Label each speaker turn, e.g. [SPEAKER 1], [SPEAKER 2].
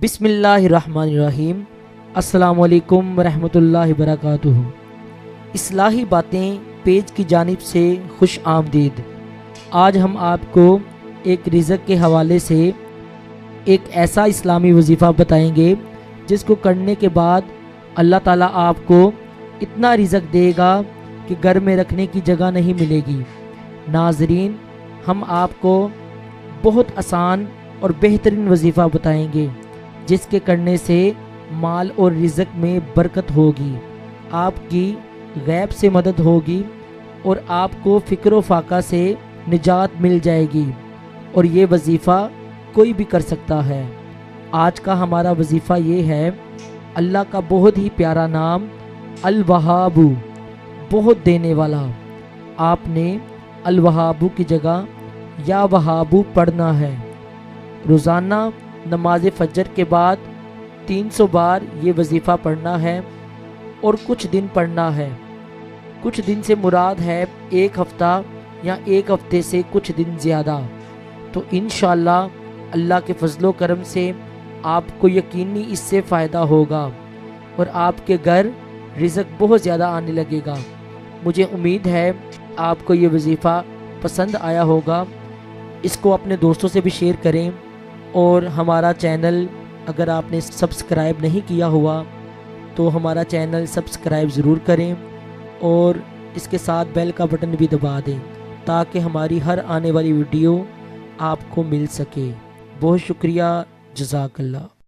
[SPEAKER 1] بسم اللہ الرحمن الرحیم۔ السلام علیکم ورحمۃ اللہ وبرکاتہ۔ اصلاحی باتیں پیج کی جانب سے خوش آمدید۔ آج ہم آپ کو ایک رزق کے حوالے سے ایک ایسا اسلامی وظیفہ بتائیں گے جس کو کرنے کے بعد اللہ تعالیٰ آپ کو اتنا رزق دے گا کہ گھر میں رکھنے کی جگہ نہیں ملے گی۔ ناظرین، ہم آپ کو بہت آسان اور بہترین وظیفہ بتائیں گے جس کے کرنے سے مال اور رزق میں برکت ہوگی، آپ کی غیب سے مدد ہوگی اور آپ کو فکر و فاقہ سے نجات مل جائے گی، اور یہ وظیفہ کوئی بھی کر سکتا ہے۔ آج کا ہمارا وظیفہ یہ ہے، اللہ کا بہت ہی پیارا نام الوہاب، بہت دینے والا۔ آپ نے الوہاب کی جگہ یا وہاب پڑھنا ہے۔ روزانہ نماز فجر کے بعد 300 بار یہ وظیفہ پڑھنا ہے اور کچھ دن پڑھنا ہے۔ کچھ دن سے مراد ہے 1 ہفتہ یا 1 ہفتے سے کچھ دن زیادہ۔ تو انشاءاللہ اللہ کے فضل و کرم سے آپ کو یقینی اس سے فائدہ ہوگا اور آپ کے گھر رزق بہت زیادہ آنے لگے گا۔ مجھے امید ہے آپ کو یہ وظیفہ پسند آیا ہوگا۔ اس کو اپنے دوستوں سے بھی شیئر کریں، اور ہمارا چینل اگر آپ نے سبسکرائب نہیں کیا ہوا تو ہمارا چینل سبسکرائب ضرور کریں، اور اس کے ساتھ بیل کا بٹن بھی دبا دیں تاکہ ہماری ہر آنے والی ویڈیو آپ کو مل سکے۔ بہت شکریہ، جزاک اللہ۔